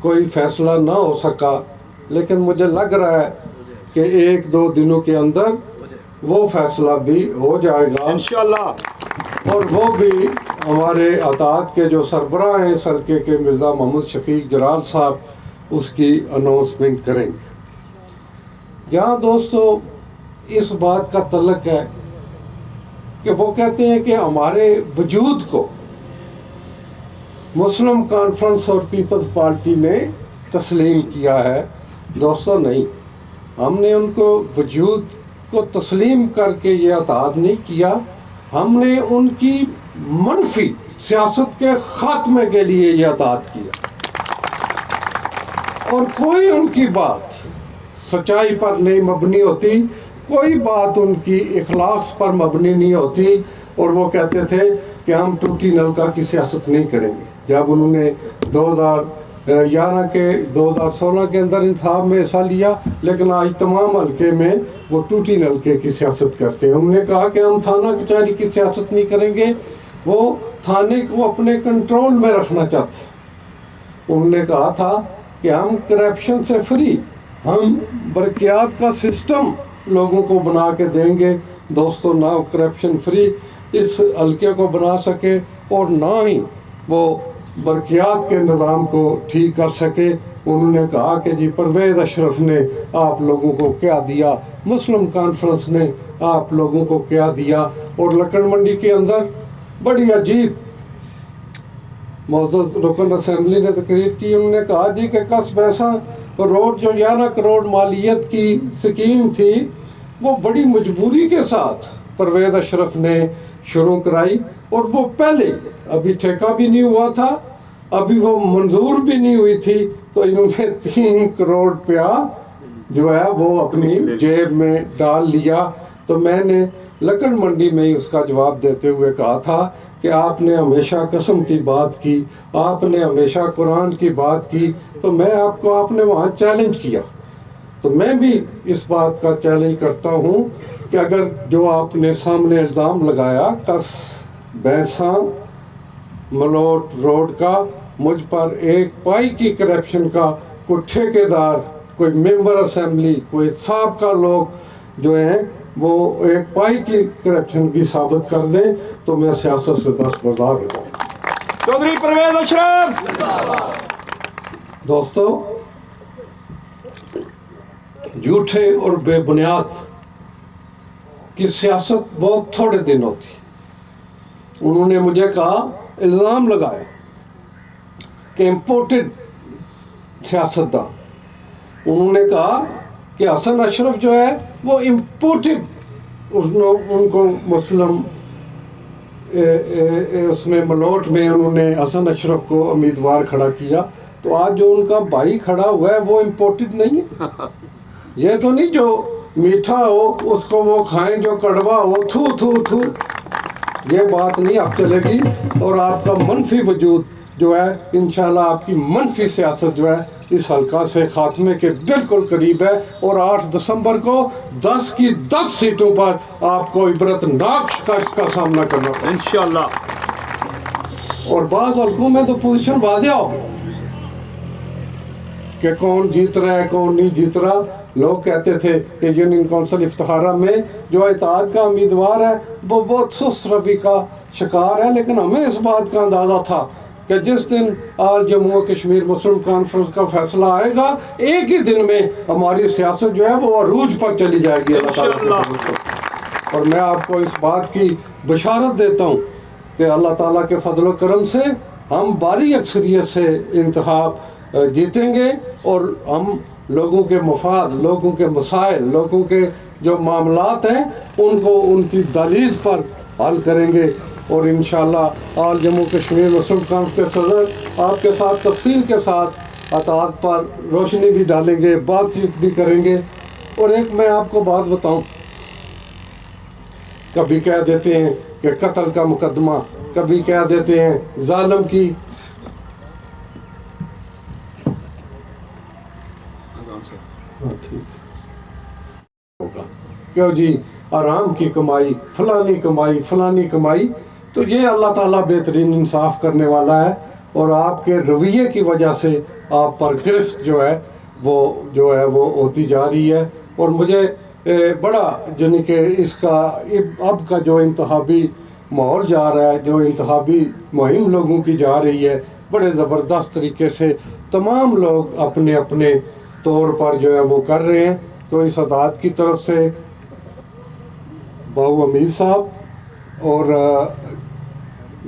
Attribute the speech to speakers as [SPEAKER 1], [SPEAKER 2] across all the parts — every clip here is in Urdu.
[SPEAKER 1] کوئی فیصلہ نہ ہو سکا، لیکن مجھے لگ رہا ہے کہ 1-2 دنوں کے اندر وہ فیصلہ بھی ہو جائے گا
[SPEAKER 2] انشاءاللہ،
[SPEAKER 1] اور وہ بھی ہمارے اطاعت کے جو سربراہ ہیں اس حلقے کے مرزا محمد شفیق جلال صاحب اس کی اناؤنسمنٹ کریں گے۔ یہاں دوستو اس بات کا تعلق ہے کہ وہ کہتے ہیں کہ ہمارے وجود کو مسلم کانفرنس اور پیپلز پارٹی نے تسلیم کیا ہے۔ دوستو نہیں، ہم نے ان کو وجود کو تسلیم کر کے یہ اطاعت نہیں کیا، ہم نے ان کی منفی سیاست کے خاتمے کے لیے یہ اطاعت کیا، اور کوئی ان کی بات سچائی پر نہیں مبنی ہوتی، کوئی بات ان کی اخلاص پر مبنی نہیں ہوتی، اور وہ کہتے تھے کہ ہم ٹوٹی نلکا کی سیاست نہیں کریں گے۔ جب انہوں نے 2011 کے 2016 کے اندر انتخاب میں حصہ لیا، لیکن آج تمام حلقے میں وہ ٹوٹی نلکے کی سیاست کرتے ہیں۔ انہوں نے کہا کہ ہم تھانہ کچہری کی سیاست نہیں کریں گے، وہ تھانے کو اپنے کنٹرول میں رکھنا چاہتے ہیں۔ انہوں نے کہا تھا کہ ہم کرپشن سے فری، ہم برقیات کا سسٹم لوگوں کو بنا کے دیں گے۔ دوستو نہ کرپشن فری اس حلقے کو بنا سکے اور نہ ہی وہ برقیات کے نظام کو ٹھیک کر سکے۔ انہوں نے کہا کہ جی پرویز اشرف نے آپ لوگوں کو کیا دیا، مسلم کانفرنس نے آپ لوگوں کو کیا دیا۔ اور لکڑ منڈی کے اندر بڑی عجیب معزز رکن اسمبلی نے تقریر کی، انہوں نے کہا جی کہ قصب ایسا روڈ جو 11 کروڑ مالیت کی سکیم تھی وہ بڑی مجبوری کے ساتھ پرویز اشرف نے شروع کرائی، اور وہ پہلے ابھی ٹھیکہ بھی نہیں ہوا تھا، ابھی وہ منظور بھی نہیں ہوئی تھی، تو انہوں نے 3 کروڑ روپیہ جو ہے وہ اپنی جیب میں ڈال لیا۔ تو میں نے لکڑ منڈی میں ہی اس کا جواب دیتے ہوئے کہا تھا کہ آپ نے ہمیشہ قسم کی بات کی، آپ نے ہمیشہ قرآن کی بات کی، تو میں آپ نے وہاں چیلنج کیا، تو میں بھی اس بات کا چیلنج کرتا ہوں کہ اگر جو آپ نے سامنے الزام لگایا کس بیساں ملوٹ روڈ کا، مجھ پر 1 پائی کی کرپشن کا کوئی ٹھیکیدار، کوئی ممبر اسمبلی، کوئی سابقہ لوگ جو ہیں وہ 1 پائی کی کرپشن کی ثابت کر دیں تو میں سیاست سے دستبردار ہو جاؤں۔
[SPEAKER 2] چودھری پرویز اشرف۔
[SPEAKER 1] دوستو جھوٹے اور بے بنیاد کی سیاست بہت تھوڑے دن ہوتی۔ انہوں نے مجھے کہا، الزام لگائے کہ امپورٹڈ سیاستدان، انہوں نے کہا کہ حسن اشرف جو ہے وہ امپورٹڈ، ان کو مسلم اس میں ملوٹ میں انہوں نے حسن اشرف کو امیدوار کھڑا کیا، تو آج جو ان کا بھائی کھڑا ہوا ہے وہ امپورٹڈ نہیں ہے۔ یہ تو نہیں جو میٹھا ہو اس کو وہ کھائیں، جو کڑوا ہو تھو تھو تھو، یہ بات نہیں اب چلے گی۔ اور آپ کا منفی وجود جو ہے انشاءاللہ آپ کی منفی سیاست جو ہے اس حلقہ سے خاتمے کے بالکل قریب ہے، اور 8 دسمبر کو 10 کی 10 سیٹوں پر آپ کو عبرت ناک شکست کا سامنا کرنا پڑے
[SPEAKER 2] انشاءاللہ۔
[SPEAKER 1] اور بعض حلقوں میں تو پوزیشن واضح ہو کہ کون جیت رہا ہے کون نہیں جیت رہا۔ لوگ کہتے تھے کہ یونین کونسل افتخارہ میں جو اتحاد کا امیدوار ہے وہ بہت سست روی کا شکار ہے، لیکن ہمیں اس بات کا اندازہ تھا کہ جس دن آج جموں و کشمیر مسلم کانفرنس کا فیصلہ آئے گا، ایک ہی دن میں ہماری سیاست جو ہے وہ عروج پر چلی جائے گی اللہ تعالیٰ کی۔ اور میں آپ کو اس بات کی بشارت دیتا ہوں کہ اللہ تعالیٰ کے فضل و کرم سے ہم بھاری اکثریت سے انتخاب جیتیں گے، اور ہم لوگوں کے مفاد، لوگوں کے مسائل، لوگوں کے جو معاملات ہیں ان کو ان کی دہلیز پر حل کریں گے۔ اور انشاءاللہ آل جموں کشمیر مسلم کانفرنس کے صدر آپ کے ساتھ تفصیل کے ساتھ اطاعت پر روشنی بھی ڈالیں گے، بات چیت بھی کریں گے۔ اور ایک میں آپ کو بات بتاؤں، کبھی کہہ دیتے ہیں کہ قتل کا مقدمہ، کبھی کہہ دیتے ہیں ظالم کی کیوں جی آرام کی کمائی، فلانی کمائی، فلانی کمائی، تو یہ اللہ تعالیٰ بہترین انصاف کرنے والا ہے، اور آپ کے رویے کی وجہ سے آپ پر گرفت جو ہے وہ ہوتی جا رہی ہے. اور مجھے بڑا یعنی کہ اس کا اب کا جو انتخابی ماحول جا رہا ہے، جو انتخابی مہم لوگوں کی جا رہی ہے، بڑے زبردست طریقے سے تمام لوگ اپنے اپنے طور پر جو ہے وہ کر رہے ہیں. تو اس عدالت کی طرف سے باو امیر صاحب اور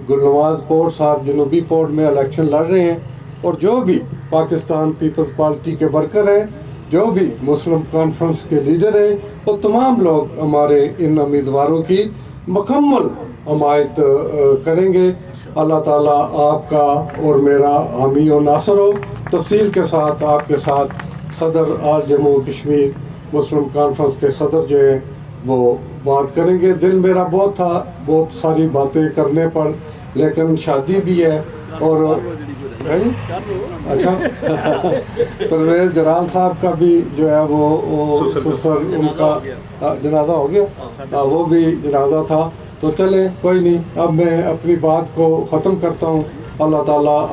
[SPEAKER 1] گلنواز پورٹ صاحب جنوبی پورٹ میں الیکشن لڑ رہے ہیں، اور جو بھی پاکستان پیپلز پارٹی کے ورکر ہیں، جو بھی مسلم کانفرنس کے لیڈر ہیں، وہ تمام لوگ ہمارے ان امیدواروں کی مکمل حمایت کریں گے. اللہ تعالیٰ آپ کا اور میرا حامی و ناصر ہو. تفصیل کے ساتھ آپ کے ساتھ صدر آل جموں کشمیر مسلم کانفرنس کے صدر جو ہیں وہ بات کریں گے. دل میرا بہت تھا بہت ساری باتیں کرنے پر، لیکن شادی بھی ہے. اور اچھا پرویز جلال صاحب کا بھی جو ہے وہ سسر ان کا جنازہ ہو گیا، وہ بھی جنازہ تھا. تو چلیں کوئی نہیں، اب میں اپنی بات کو ختم کرتا ہوں. اللہ تعالیٰ